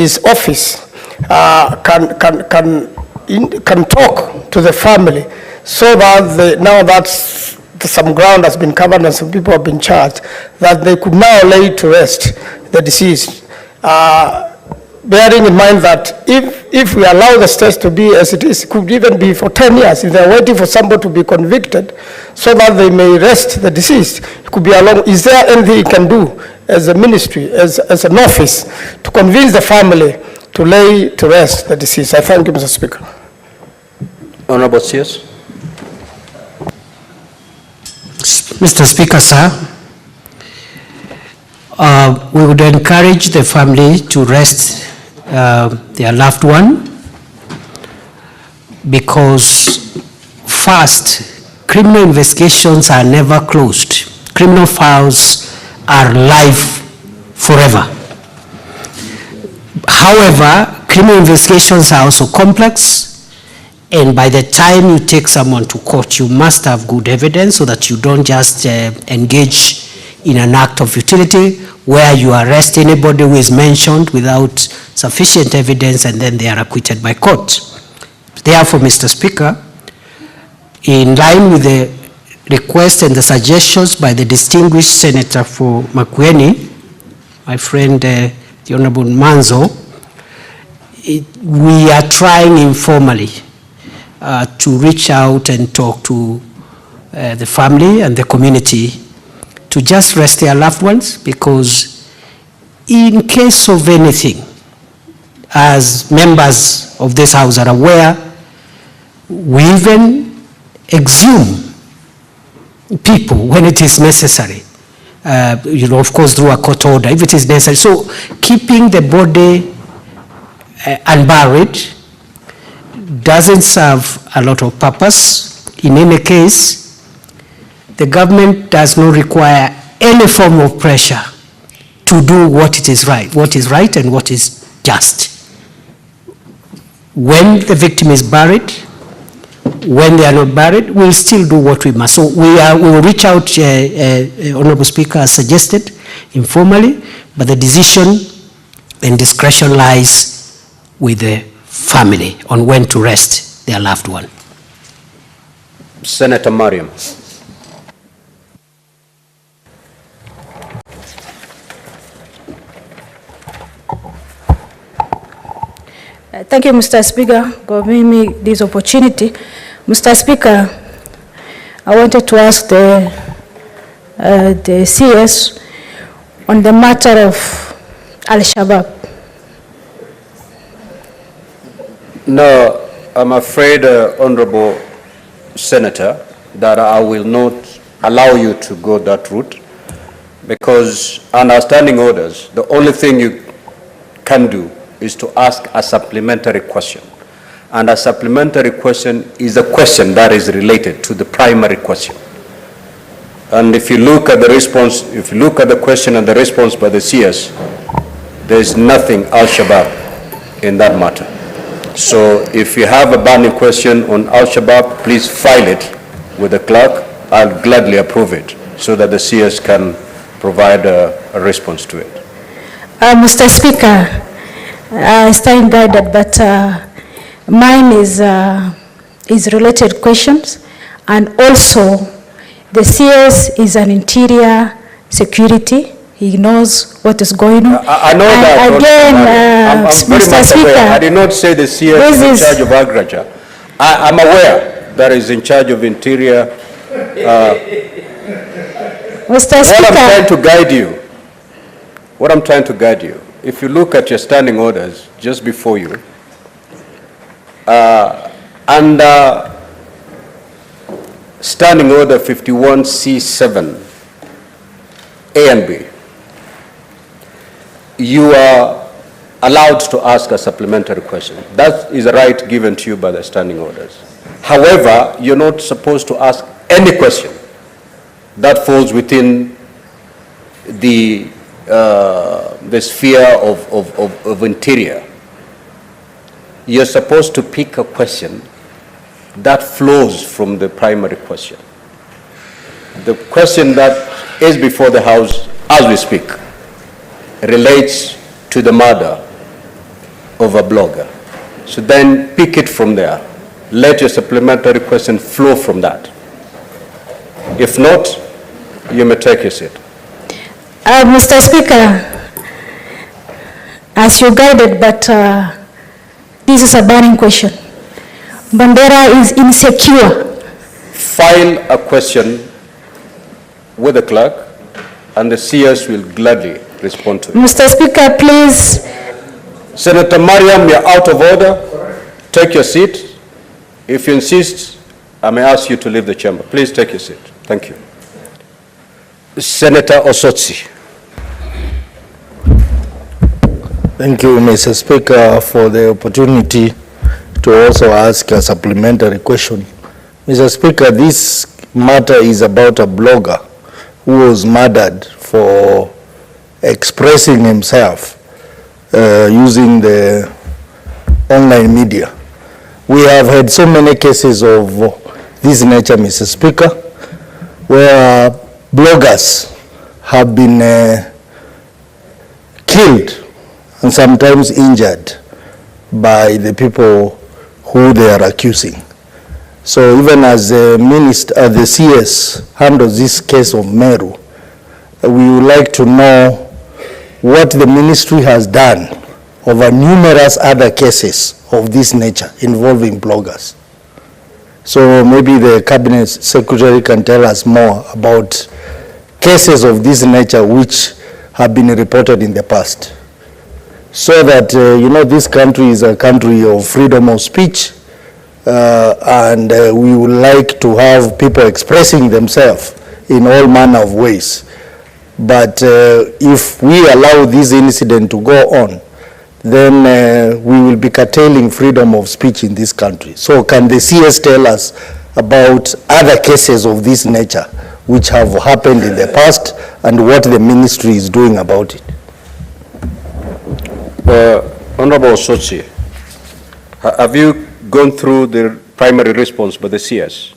his office can talk to the family so that now that some ground has been covered and some people have been charged, that they could now lay to rest the deceased. Bearing in mind that if we allow the state to be as it is, it could even be for 10 years if they're waiting for somebody to be convicted so that they may rest the deceased. It could be a long. Is there anything you can do as a ministry, as an office, to convince the family to lay to rest the deceased? I thank you, Mr. Speaker. Honorable CS. Mr. Speaker, sir, we would encourage the family to rest their loved one, because first, criminal investigations are never closed. Criminal files are live forever. However, criminal investigations are also complex, and by the time you take someone to court, you must have good evidence so that you don't just engage in an act of futility where you arrest anybody who is mentioned without sufficient evidence and then they are acquitted by court. Therefore, Mr. Speaker, in line with the request and the suggestions by the distinguished Senator for Makueni, my friend the Honorable Manzo, we are trying informally to reach out and talk to the family and the community to just rest their loved ones, because in case of anything, as members of this house are aware, we even exhume people when it is necessary, of course through a court order if it is necessary. So keeping the body unburied doesn't serve a lot of purpose. In any case, the government does not require any form of pressure to do what is right and what is just. When the victim is buried, when they are not buried, we'll still do what we must. So we will reach out, Honorable Speaker, as suggested, informally, but the decision and discretion lies with the family on when to rest their loved one. Senator Mariam. Thank you, Mr. Speaker, for giving me this opportunity. Mr. Speaker, I wanted to ask the CS on the matter of Al-Shabaab. No, I'm afraid, Honorable Senator, that I will not allow you to go that route, because under standing orders, the only thing you can do is to ask a supplementary question. And a supplementary question is a question that is related to the primary question. And if you look at the response, if you look at the question and the response by the CS, there is nothing Al-Shabaab in that matter. So if you have a burning question on Al-Shabaab, please file it with the clerk. I'll gladly approve it so that the CS can provide a response to it. Mr. Speaker, I stand guided, but mine is related questions, and also the CS is an interior security. He knows what is going on. I know that. Again, I'm very Mr. much Speaker, aware. I did not say the CS is in charge of agriculture. I'm aware that is in charge of interior. Mr. Speaker, What I'm trying to guide you, if you look at your standing orders just before you, under Standing Order 51C7, A and B, you are allowed to ask a supplementary question. That is a right given to you by the standing orders. However, you're not supposed to ask any question that falls within the sphere of interior. You're supposed to pick a question that flows from the primary question. The question that is before the House as we speak relates to the murder of a blogger. So then pick it from there. Let your supplementary question flow from that. If not, you may take your seat. Mr. Speaker, as you guided, but this is a burning question. Bandera is insecure. File a question with the clerk, and the CS will gladly respond to it. Mr. Speaker, please. Senator Mariam, you're out of order. Take your seat. If you insist, I may ask you to leave the chamber. Please take your seat. Thank you. Senator Osotsi. Thank you, Mr. Speaker, for the opportunity to also ask a supplementary question. Mr. Speaker, this matter is about a blogger who was murdered for expressing himself using the online media. We have had so many cases of this nature, Mr. Speaker, where bloggers have been killed and sometimes injured by the people who they are accusing. So even as the minister, the CS handles this case of Meru, we would like to know what the ministry has done over numerous other cases of this nature involving bloggers. So maybe the cabinet secretary can tell us more about cases of this nature which have been reported in the past. So that, this country is a country of freedom of speech, and we would like to have people expressing themselves in all manner of ways. But if we allow this incident to go on, then we will be curtailing freedom of speech in this country. So can the CS tell us about other cases of this nature which have happened in the past and what the ministry is doing about it? Honorable Sochi, have you gone through the primary response by the CS,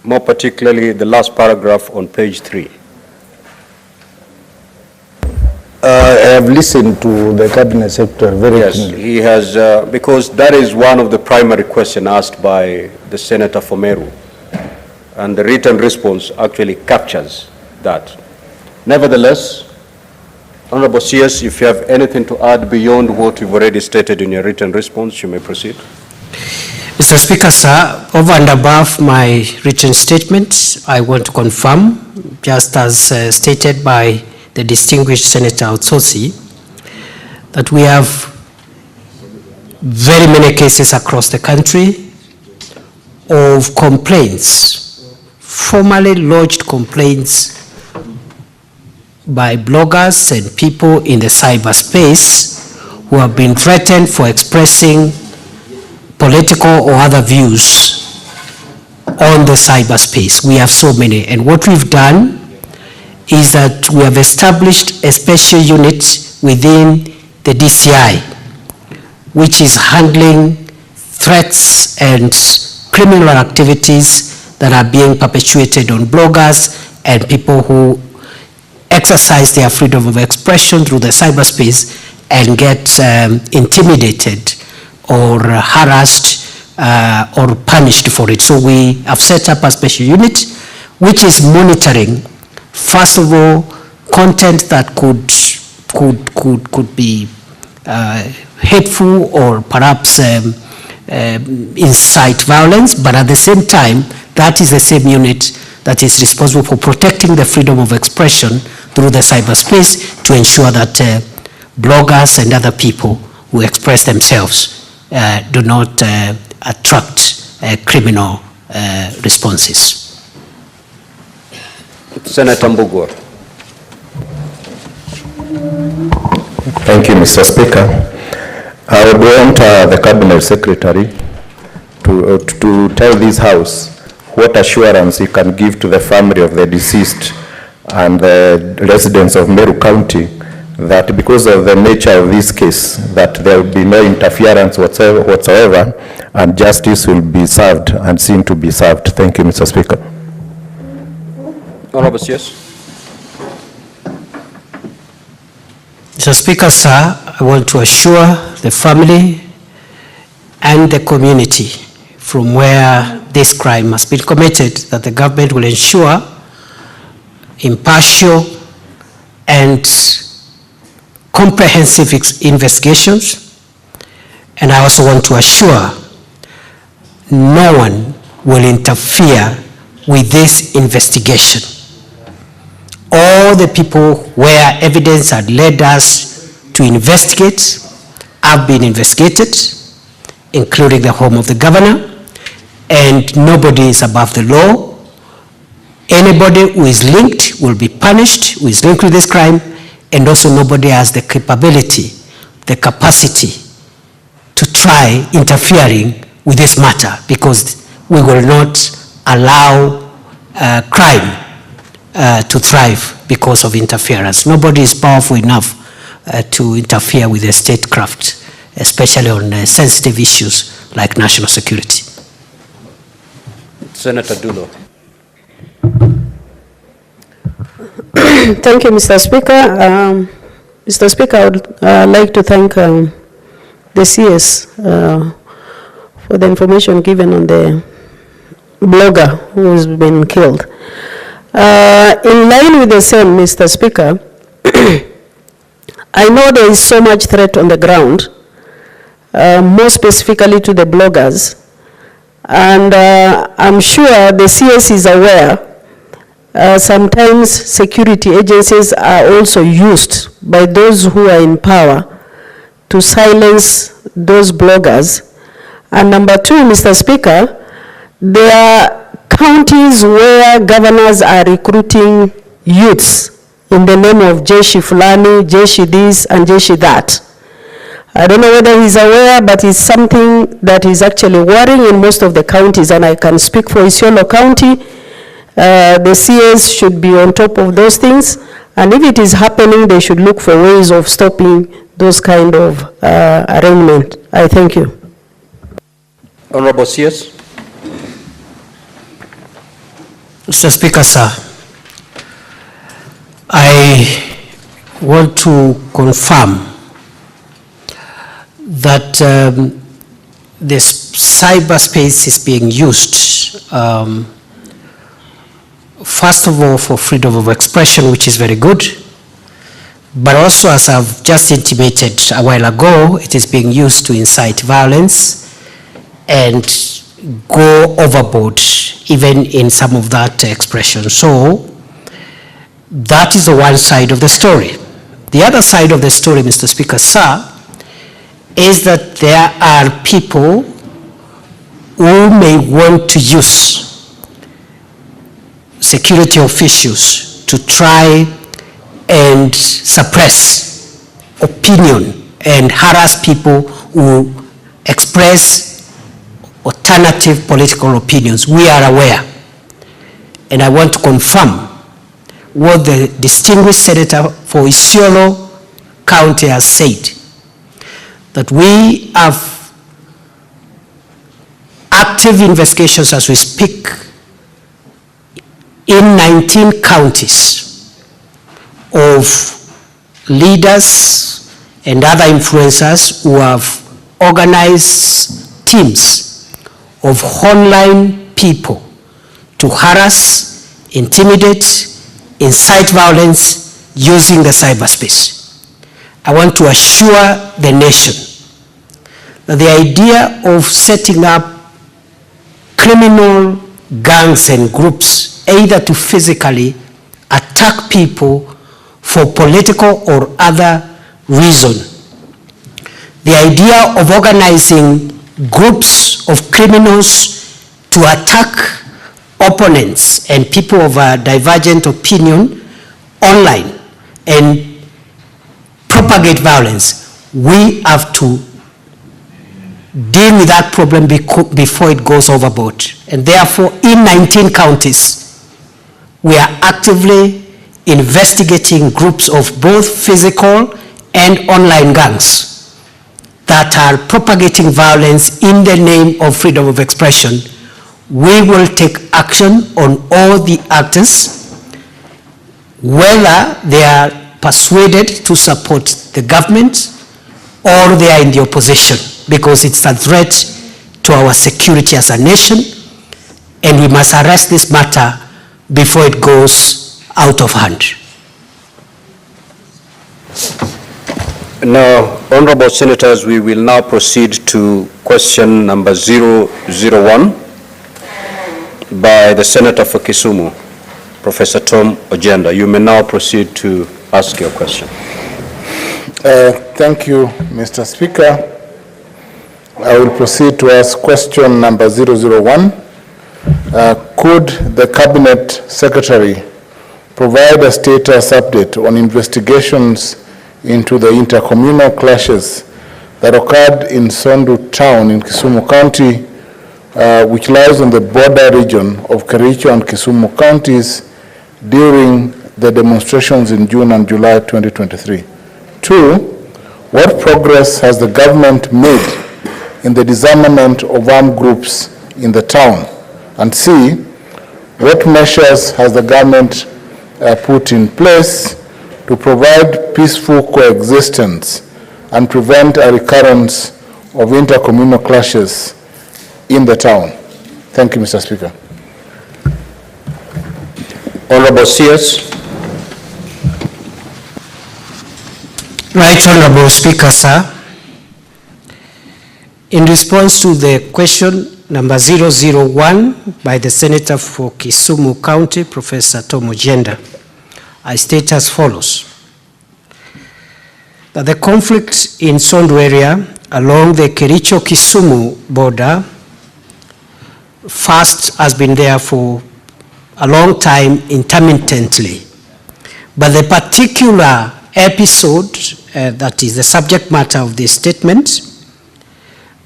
more particularly the last paragraph on page 3? I have listened to the cabinet secretary very keenly. Yes, he has, because that is one of the primary questions asked by the senator for Meru, and the written response actually captures that. Nevertheless, Honorable CS, if you have anything to add beyond what you've already stated in your written response, you may proceed. Mr. Speaker, sir, over and above my written statement, I want to confirm, just as stated by the distinguished Senator Otsosi, that we have very many cases across the country of complaints, formally lodged complaints by bloggers and people in the cyberspace who have been threatened for expressing political or other views on the cyberspace. We have so many, and what we've done is that we have established a special unit within the DCI, which is handling threats and criminal activities that are being perpetuated on bloggers and people who exercise their freedom of expression through the cyberspace and get intimidated or harassed or punished for it. So we have set up a special unit which is monitoring, first of all, content that could be hateful or perhaps incite violence, but at the same time, that is the same unit that is responsible for protecting the freedom of expression through the cyberspace to ensure that bloggers and other people who express themselves do not attract criminal responses. Senator Mbugua. Thank you, Mr. Speaker. I would want the Cabinet Secretary to tell this House what assurance he can give to the family of the deceased and the residents of Meru County that because of the nature of this case, that there will be no interference whatsoever and justice will be served and seen to be served. Thank you, Mr. Speaker. Honorable CS. Mr. Speaker, sir, I want to assure the family and the community from where this crime has been committed that the government will ensure impartial and comprehensive investigations. And I also want to assure no one will interfere with this investigation. All the people where evidence had led us to investigate have been investigated, including the home of the governor, and nobody is above the law. Anybody who is linked will be punished, who is linked with this crime, and also nobody has the capability, the capacity to try interfering with this matter, because we will not allow crime to thrive because of interference. Nobody is powerful enough to interfere with the statecraft, especially on sensitive issues like national security. Senator Dulo. Thank you, Mr. Speaker. Mr. Speaker, I would like to thank the CS for the information given on the blogger who has been killed. In line with the same, Mr. Speaker, I know there is so much threat on the ground, more specifically to the bloggers, and I'm sure the CS is aware. Sometimes security agencies are also used by those who are in power to silence those bloggers. And number two, Mr. Speaker, there are counties where governors are recruiting youths in the name of Jeshi Fulani, Jeshi this, and Jeshi that. I don't know whether he's aware, but it's something that is actually worrying in most of the counties, and I can speak for Isiolo County. The CS should be on top of those things, and if it is happening, they should look for ways of stopping those kind of arrangement. I thank you. Honorable CS. Mr. Speaker, sir, I want to confirm that this cyberspace is being used, first of all, for freedom of expression, which is very good, but also, as I've just intimated a while ago, it is being used to incite violence and go overboard, even in some of that expression. So, that is the one side of the story. The other side of the story, Mr. Speaker, sir, is that there are people who may want to use security officials to try and suppress opinion and harass people who express alternative political opinions. We are aware, and I want to confirm what the distinguished senator for Isiolo County has said, that we have active investigations as we speak in 19 counties of leaders and other influencers who have organized teams of online people to harass, intimidate, incite violence using the cyberspace. I want to assure the nation that the idea of setting up criminal gangs and groups, either to physically attack people for political or other reason, the idea of organizing groups of criminals to attack opponents and people of a divergent opinion online and propagate violence, we have to deal with that problem before it goes overboard. And therefore, in 19 counties, we are actively investigating groups of both physical and online gangs that are propagating violence in the name of freedom of expression. We will take action on all the actors, whether they are persuaded to support the government or they are in the opposition, because it's a threat to our security as a nation, and we must arrest this matter before it goes out of hand. Now, honorable senators, we will now proceed to question number 001 by the Senator for Kisumu, Professor Tom Ojenda. You may now proceed to ask your question. Thank you, Mr. Speaker. I will proceed to ask question number 001. Could the Cabinet Secretary provide a status update on investigations into the intercommunal clashes that occurred in Sunu town in Kisumu County, which lies on the border region of Kericho and Kisumu counties during the demonstrations in June and July 2023? 2, what progress has the government made in the disarmament of armed groups in the town? And C, what measures has the government put in place to provide peaceful coexistence and prevent a recurrence of intercommunal clashes in the town? Thank you, Mr. Speaker. Honorable CS. Right, Honorable Speaker, sir. In response to the question number 001 by the Senator for Kisumu County, Professor Tom Ojenda, I state as follows: that the conflict in Sunu area along the Kericho-Kisumu border first has been there for a long time intermittently, but the particular episode that is the subject matter of this statement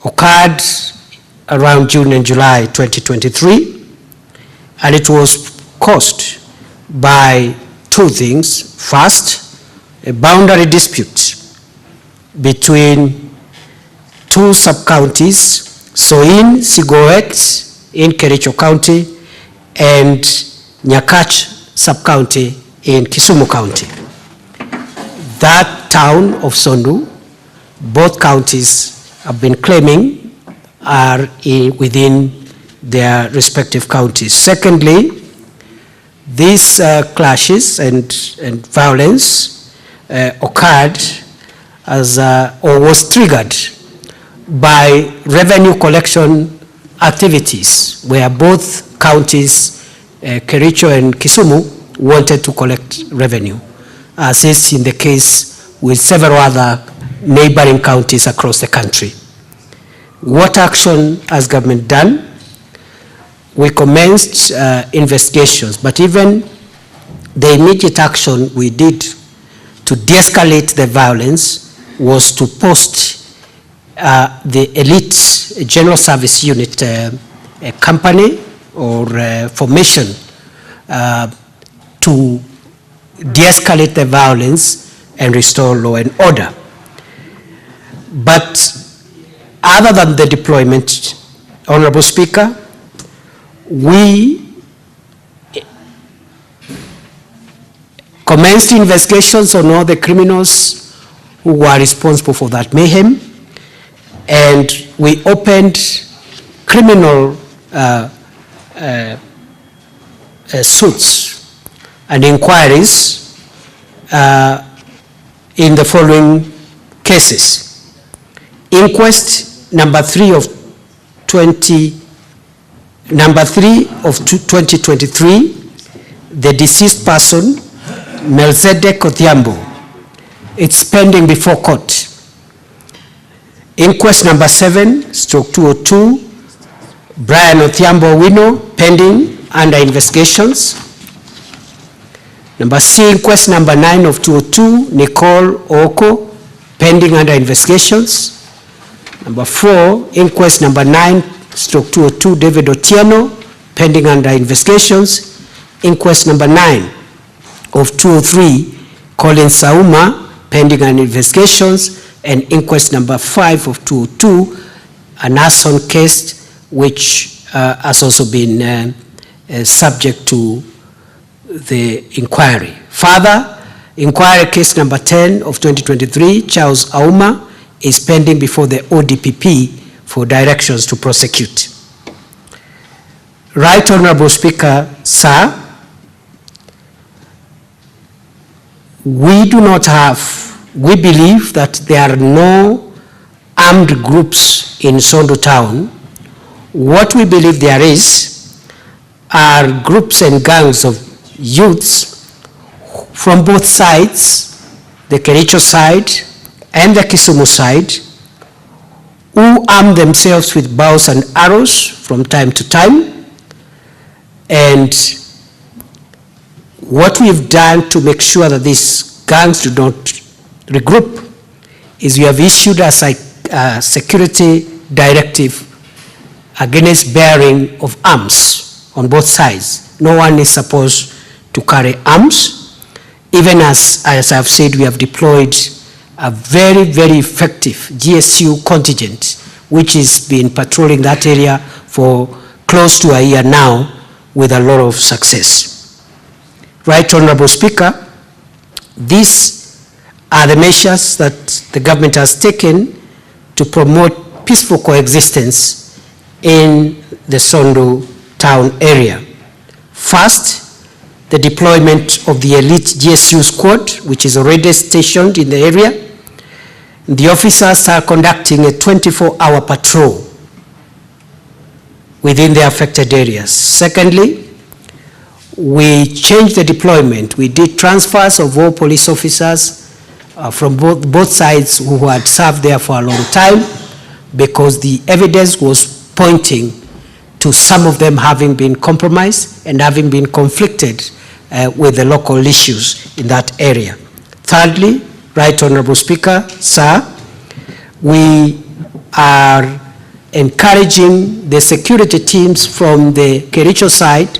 occurred around June and July 2023, and it was caused by two things. First, a boundary dispute between two sub-counties, Soin Sigoet in Kericho County and Nyakach sub-county in Kisumu County. That town of Sunu, both counties have been claiming are within their respective counties. Secondly, these clashes and violence occurred as or was triggered by revenue collection activities, where both counties, Kericho and Kisumu, wanted to collect revenue, as is in the case with several other neighboring counties across the country. What action has government done? We commenced investigations, but even the immediate action we did to de-escalate the violence was to post the elite general service unit company or formation to de-escalate the violence and restore law and order. But other than the deployment, Honorable Speaker, we commenced investigations on all the criminals who were responsible for that mayhem, and we opened criminal suits and inquiries in the following cases. Inquest number 3 of 2023, the deceased person, Melzedek Odhiambo, it's pending before court. Inquest number 7/202, Brian Odhiambo Wino, pending under investigations. Number C, inquest number 9 of 202, Nicole Oko, pending under investigations. Number 4, inquest number 9/202, David Otieno, pending under investigations. Inquest number 9 of 203, Colin Sauma, pending under investigations. And inquest number 5 of 202, an arson case, which has also been subject to the inquiry. Further, Inquiry case number 10 of 2023, Charles Auma, is pending before the ODPP for directions to prosecute. Right Honorable Speaker, sir, we believe that there are no armed groups in Sondu town. What we believe there is are groups and gangs of youths from both sides, the Kericho side and the Kisumu side, who arm themselves with bows and arrows from time to time. And what we've done to make sure that these gangs do not regroup is we have issued a security directive against bearing of arms on both sides. No one is supposed to carry arms. Even as I've said, we have deployed a very, very effective GSU contingent, which has been patrolling that area for close to a year now with a lot of success. Right Honorable Speaker, these are the measures that the government has taken to promote peaceful coexistence in the Sondu town area. First, the deployment of the elite GSU squad, which is already stationed in the area. The officers are conducting a 24-hour patrol within the affected areas. Secondly, we changed the deployment. We did transfers of all police officers from both sides who had served there for a long time, because the evidence was pointing to some of them having been compromised and having been conflicted with the local issues in that area. Thirdly, Right Honorable Speaker, sir, we are encouraging the security teams from the Kericho side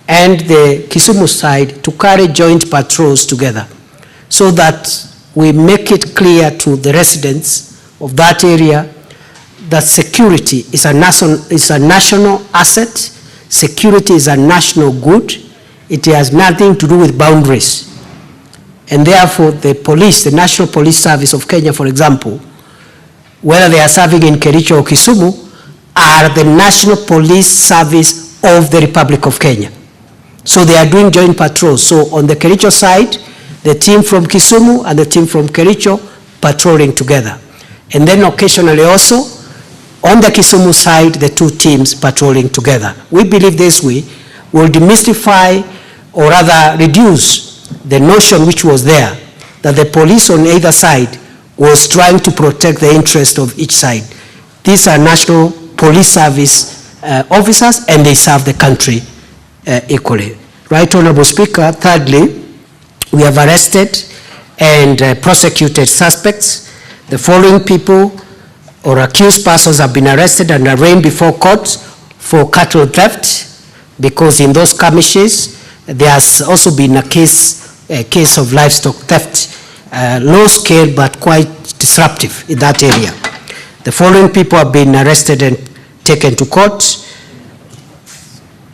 and the Kisumu side to carry joint patrols together, so that we make it clear to the residents of that area that security is a national asset, security is a national good, it has nothing to do with boundaries. And therefore the police, the National Police Service of Kenya, for example, whether they are serving in Kericho or Kisumu, are the National Police Service of the Republic of Kenya. So they are doing joint patrols. So on the Kericho side, the team from Kisumu and the team from Kericho patrolling together. And then occasionally also, on the Kisumu side, the two teams patrolling together. We believe this way will demystify, or rather reduce, the notion which was there that the police on either side was trying to protect the interest of each side. These are National Police Service officers, and they serve the country equally. Right Honorable Speaker, thirdly, we have arrested and prosecuted suspects. The following people or accused persons have been arrested and arraigned before courts for cattle theft, because in those skirmishes there has also been a case of livestock theft, low scale but quite disruptive in that area. The following people have been arrested and taken to court: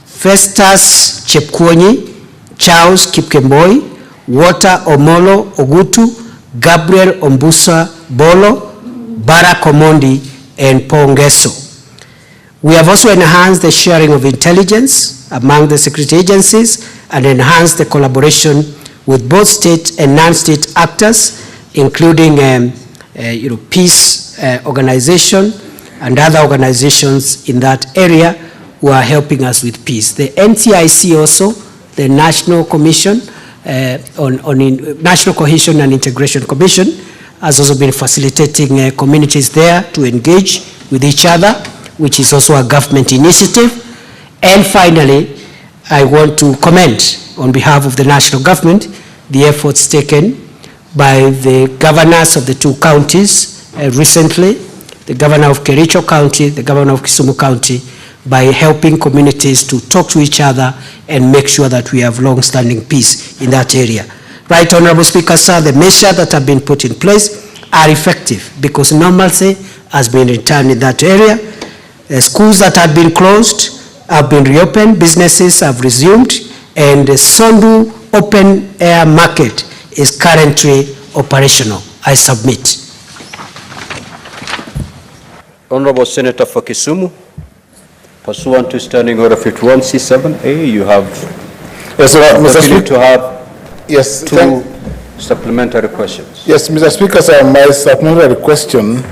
Festus Chepkwonyi, Charles Kipkemboi, Walter Omolo Ogutu, Gabriel Ombusa Bolo, Barak Omondi, and Pongeso. We have also enhanced the sharing of intelligence among the security agencies and enhanced the collaboration with both state and non-state actors, including peace organization and other organizations in that area who are helping us with peace. The NCIC also, the National Commission National Cohesion and Integration Commission, has also been facilitating communities there to engage with each other, which is also a government initiative. And finally, I want to commend on behalf of the national government the efforts taken by the governors of the two counties recently, the governor of Kericho County, the governor of Kisumu County, by helping communities to talk to each other and make sure that we have long-standing peace in that area. Right Honorable Speaker, sir, the measures that have been put in place are effective because normalcy has been returned in that area. The schools that had been closed have been reopened, businesses have resumed, and the Sondu open air market is currently operational. I submit. Honorable Senator for Kisumu, pursuant to Standing Order 51C7A, you have Yes, Mr. opportunity Speaker. to have Yes, two supplementary questions. Yes, Mr. Speaker, sir, my supplementary question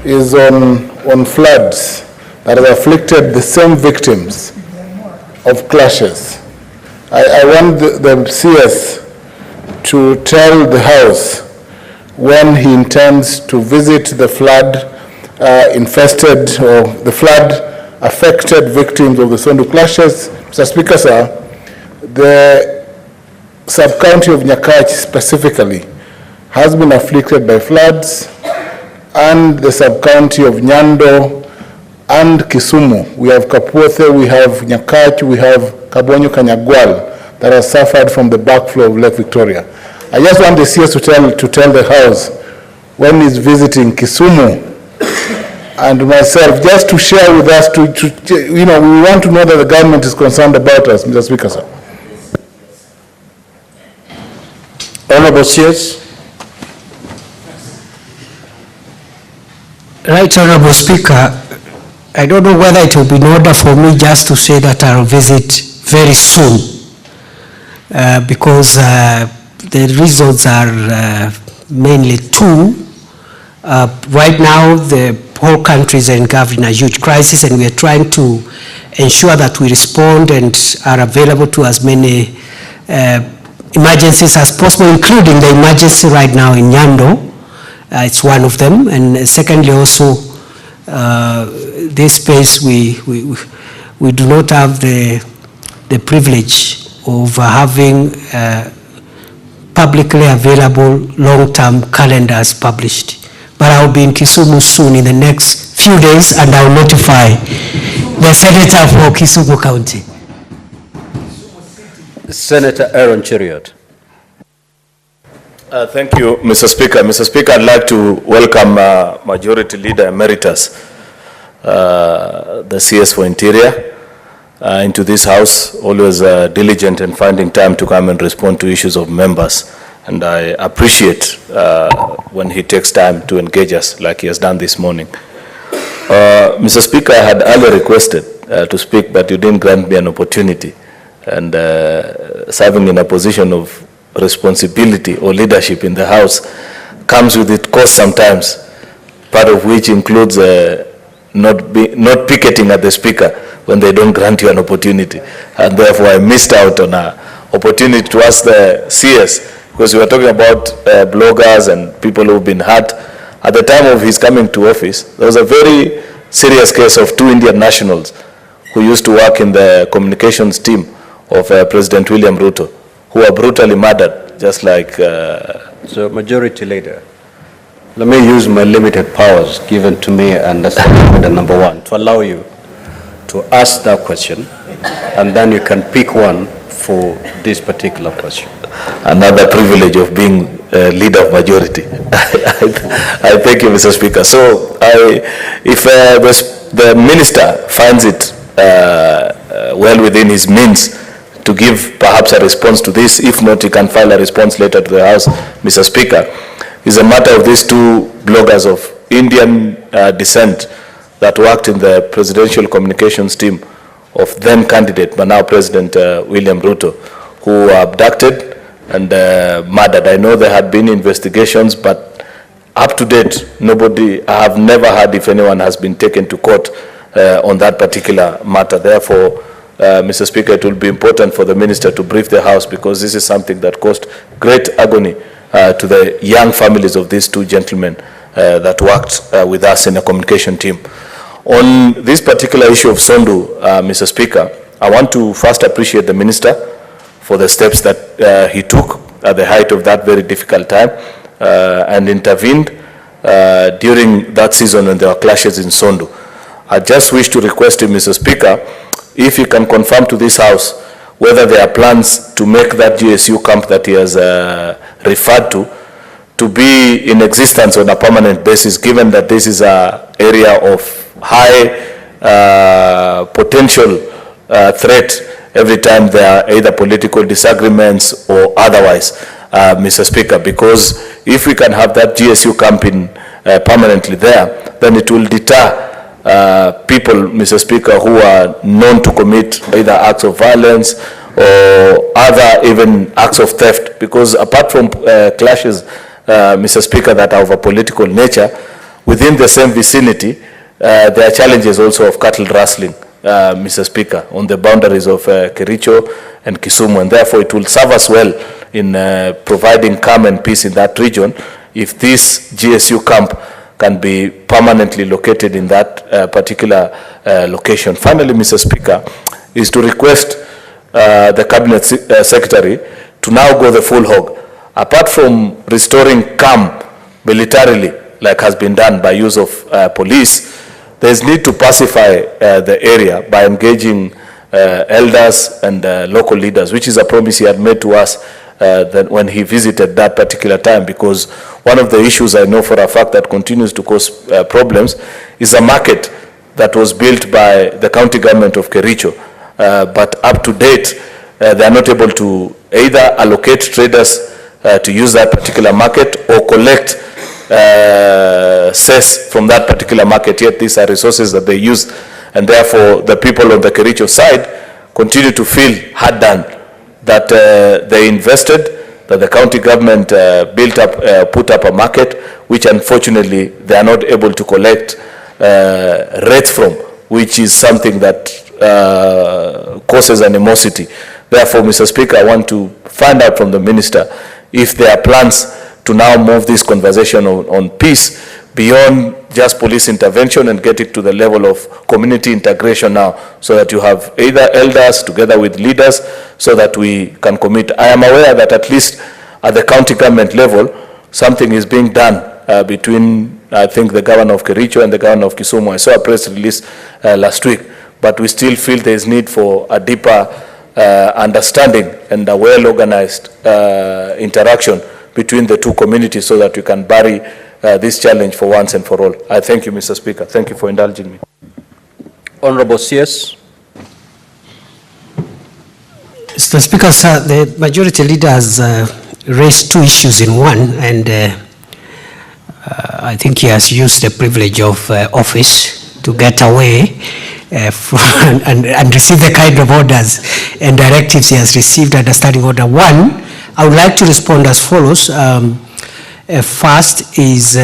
is on floods that have afflicted the same victims of clashes. I want the CS to tell the House when he intends to visit the flood infested or the flood affected victims of the Sunu clashes. Mr. Speaker, sir, the sub-county of Nyakach specifically has been afflicted by floods, and the sub-county of Nyando and Kisumu. We have Kapuothe, we have Nyakach, we have Kabonyo Kanyagwal that have suffered from the backflow of Lake Victoria. I just want the CS to tell the House when he's visiting Kisumu and myself, just to share with us, we want to know that the government is concerned about us, Mr. Speaker, sir. Honorable CS. Right, Honorable Speaker, I don't know whether it will be in order for me just to say that I'll visit very soon, because the reasons are mainly two. Right now, the whole country is engulfed in a huge crisis, and we are trying to ensure that we respond and are available to as many emergencies as possible, including the emergency right now in Nyando. It's one of them. And secondly, also, this space, we do not have the privilege of having publicly available long-term calendars published. But I'll be in Kisumu soon in the next few days, and I'll notify the Senator for Kisumu County. Senator Aaron Cheriot. Thank you, Mr. Speaker. Mr. Speaker, I'd like to welcome Majority Leader Emeritus, the CS for Interior, into this House, always diligent in finding time to come and respond to issues of members. And I appreciate when he takes time to engage us like he has done this morning. Mr. Speaker, I had earlier requested to speak, but you didn't grant me an opportunity. And serving in a position of responsibility or leadership in the House comes with its cost sometimes, part of which includes not picketing at the Speaker when they don't grant you an opportunity. And therefore I missed out on an opportunity to ask the CS, because we were talking about bloggers and people who've been hurt. At the time of his coming to office, there was a very serious case of 2 Indian nationals who used to work in the communications team of President William Ruto, who were brutally murdered, just like... So, Majority Leader, let me use my limited powers given to me and that's number 1 to allow you to ask that question, and then you can pick one for this particular question. Another privilege of being leader of majority. I thank you, Mr. Speaker. So, if the minister finds it well within his means to give perhaps a response to this, if not, he can file a response later to the House, Mr. Speaker, is a matter of these 2 bloggers of Indian descent that worked in the presidential communications team of then candidate, but now President William Ruto, who were abducted and murdered. I know there had been investigations, but up to date, I have never heard if anyone has been taken to court on that particular matter. Therefore, Mr. Speaker, it will be important for the minister to brief the House, because this is something that caused great agony to the young families of these 2 gentlemen that worked with us in a communication team. On this particular issue of Sunu, Mr. Speaker, I want to first appreciate the minister for the steps that he took at the height of that very difficult time and intervened during that season when there were clashes in Sunu. I just wish to request him, Mr. Speaker, if he can confirm to this House whether there are plans to make that GSU camp that he has referred to be in existence on a permanent basis, given that this is an area of high potential threat every time there are either political disagreements or otherwise. Mr. Speaker, because if we can have that GSU camp in permanently there, then it will deter people, Mr. Speaker, who are known to commit either acts of violence or other even acts of theft, because apart from clashes, Mr. Speaker, that are of a political nature, within the same vicinity, there are challenges also of cattle rustling, Mr. Speaker, on the boundaries of Kericho and Kisumu, and therefore it will serve us well in providing calm and peace in that region if this GSU camp can be permanently located in that particular location. Finally, Mr. Speaker, is to request the Cabinet Secretary to now go the full hog. Apart from restoring calm militarily, like has been done by use of police, there is need to pacify the area by engaging elders and local leaders, which is a promise he had made to us that when he visited that particular time, because one of the issues I know for a fact that continues to cause problems is a market that was built by the county government of Kericho, but up to date they are not able to either allocate traders to use that particular market or collect cess from that particular market, yet these are resources that they use, and therefore the people on the Kericho side continue to feel hard done that they invested, that the county government built up, put up a market, which unfortunately they are not able to collect rates from, which is something that causes animosity. Therefore, Mr. Speaker, I want to find out from the minister if there are plans to now move this conversation on peace beyond just police intervention and get it to the level of community integration now, so that you have either elders together with leaders so that we can commit. I am aware that at least at the county government level, something is being done between, I think, the governor of Kericho and the governor of Kisumu. I saw a press release last week, but we still feel there is need for a deeper understanding and a well-organized interaction between the two communities so that we can bury this challenge for once and for all. I thank you, Mr. Speaker. Thank you for indulging me. Honorable CS. Mr. Speaker, sir, the majority leader has raised two issues in one, and I think he has used the privilege of office to get away and receive the kind of orders and directives he has received under Standing Order 1. I would like to respond as follows. First is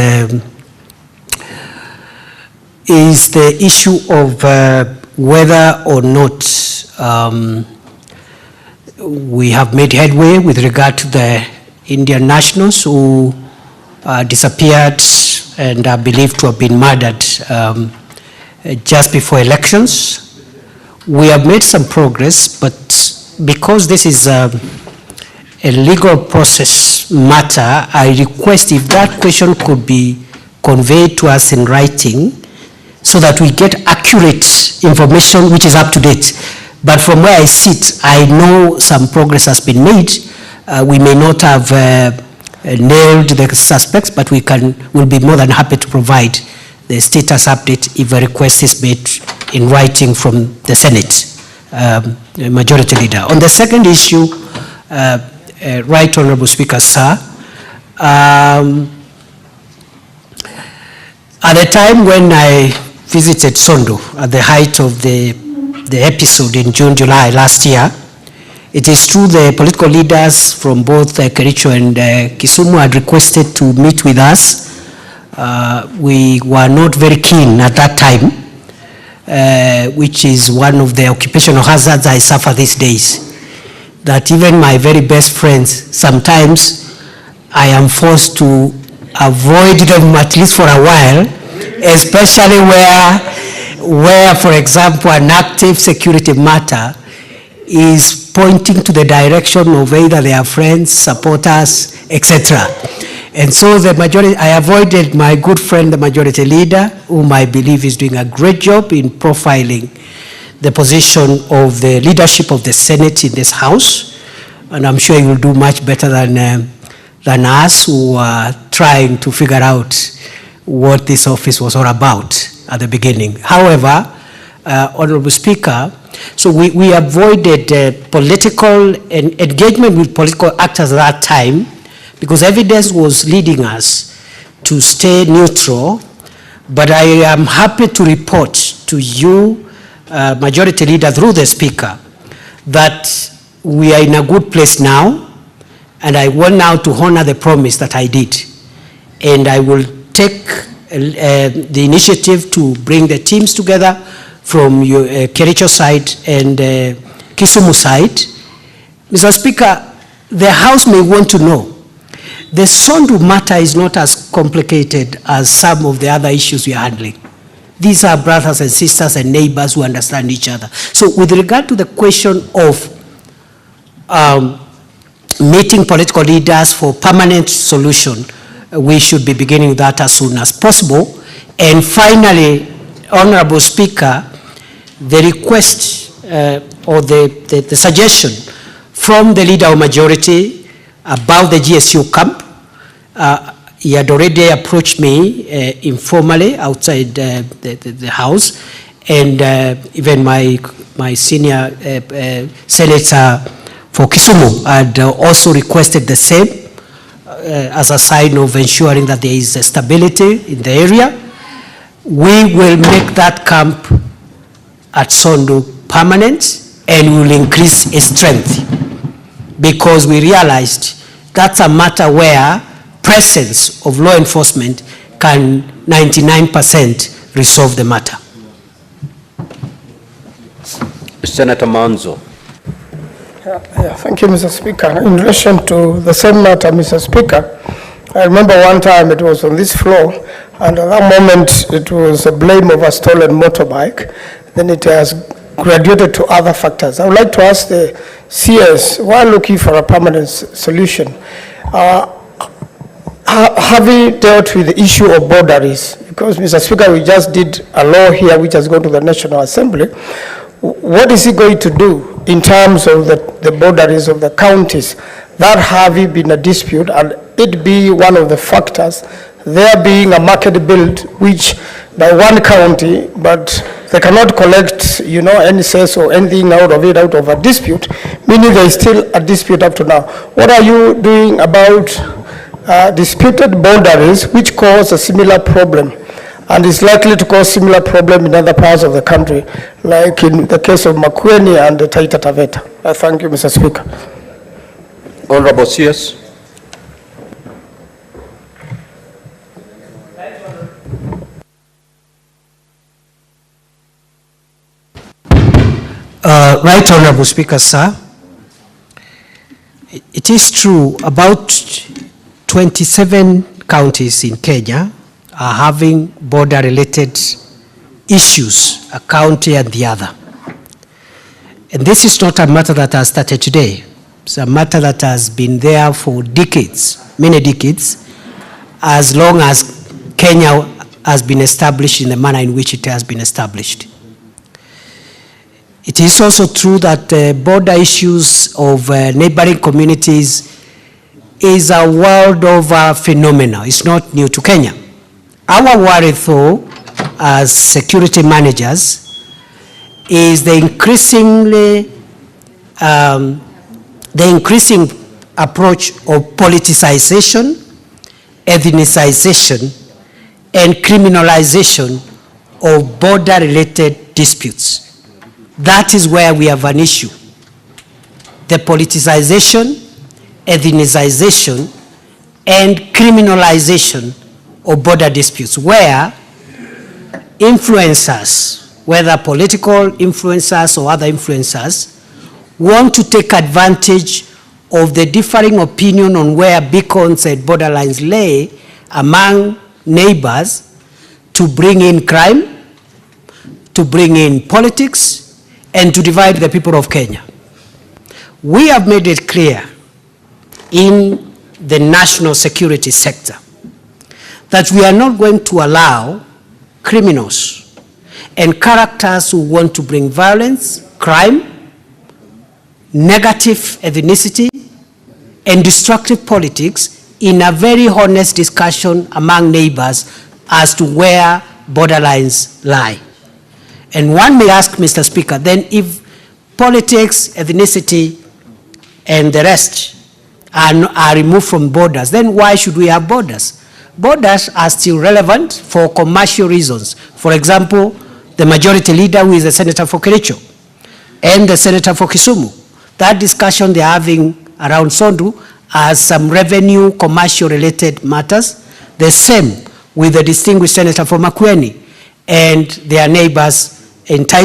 the issue of whether or not we have made headway with regard to the Indian nationals who disappeared and are believed to have been murdered just before elections. We have made some progress, but because this is a legal process matter, I request if that question could be conveyed to us in writing so that we get accurate information which is up to date. But from where I sit, I know some progress has been made. We may not have nailed the suspects, but we'll be more than happy to provide the status update if a request is made in writing from the Senate majority leader. On the second issue, Right Honorable Speaker, sir, at the time when I visited Sondo at the height of the episode in June, July last year, it is true the political leaders from both Kericho and Kisumu had requested to meet with us. We were not very keen at that time, which is one of the occupational hazards I suffer these days. That even my very best friends, sometimes I am forced to avoid them at least for a while, especially where, for example, an active security matter is pointing to the direction of either their friends, supporters, etc. And so the majority, I avoided my good friend, the majority leader, whom I believe is doing a great job in profiling the position of the leadership of the Senate in this House, and I'm sure he will do much better than us who are trying to figure out what this office was all about at the beginning. However, Honorable Speaker, so we avoided political engagement with political actors at that time because evidence was leading us to stay neutral, but I am happy to report to you, Majority Leader, through the Speaker, that we are in a good place now, and I want now to honor the promise that I did. And I will take the initiative to bring the teams together from your Kericho side and Kisumu side. Mr. Speaker, the House may want to know, the Sunu matter is not as complicated as some of the other issues we are handling. These are brothers and sisters and neighbors who understand each other. So with regard to the question of meeting political leaders for permanent solution, we should be beginning that as soon as possible. And finally, Honorable Speaker, the request or the suggestion from the Leader of Majority about the GSU camp, he had already approached me informally outside the House, and even my senior senator for Kisumu had also requested the same as a sign of ensuring that there is stability in the area. We will make that camp at Sunu permanent, and we will increase its strength, because we realized that's a matter where presence of law enforcement can 99% resolve the matter. Senator Manzo. Thank you, Mr. Speaker. In relation to the same matter, Mr. Speaker, I remember one time it was on this floor, and at that moment it was a blame of a stolen motorbike. Then it has graduated to other factors. I would like to ask the CS, while looking for a permanent solution, have you dealt with the issue of boundaries? Because, Mr. Speaker, we just did a law here which has gone to the National Assembly. What is it going to do in terms of the boundaries of the counties that have been a dispute, and it be one of the factors, there being a market build which by one county, but they cannot collect, any cess or anything out of it, out of a dispute, meaning there is still a dispute up to now. What are you doing about disputed boundaries which cause a similar problem, and is likely to cause similar problem in other parts of the country, like in the case of Makueni and Taita Taveta? Thank you, Mr. Speaker. Honorable CS. Right, Honorable Speaker, sir. It is true, about 27 counties in Kenya are having border-related issues, a county and the other. And this is not a matter that has started today. It's a matter that has been there for decades, many decades, as long as Kenya has been established in the manner in which it has been established. It is also true that border issues of neighboring communities is a world over phenomenon. It's not new to Kenya. Our worry, though, as security managers, is the increasing approach of politicization, ethnicization, and criminalization of border-related disputes. That is where we have an issue. The politicization, ethnicization, and criminalization of border disputes, where influencers, whether political influencers or other influencers, want to take advantage of the differing opinion on where beacons and borderlines lay among neighbors to bring in crime, to bring in politics, and to divide the people of Kenya. We have made it clear in the national security sector that we are not going to allow criminals and characters who want to bring violence, crime, negative ethnicity, and destructive politics in a very honest discussion among neighbors as to where borderlines lie. And one may ask, Mr. Speaker, then if politics, ethnicity, and the rest and are removed from borders, then why should we have borders? Borders are still relevant for commercial reasons. For example, the majority leader, who is the senator for Kericho, and the senator for Kisumu, that discussion they're having around Sondu has some revenue, commercial-related matters. The same with the distinguished senator from Makueni and their neighbors in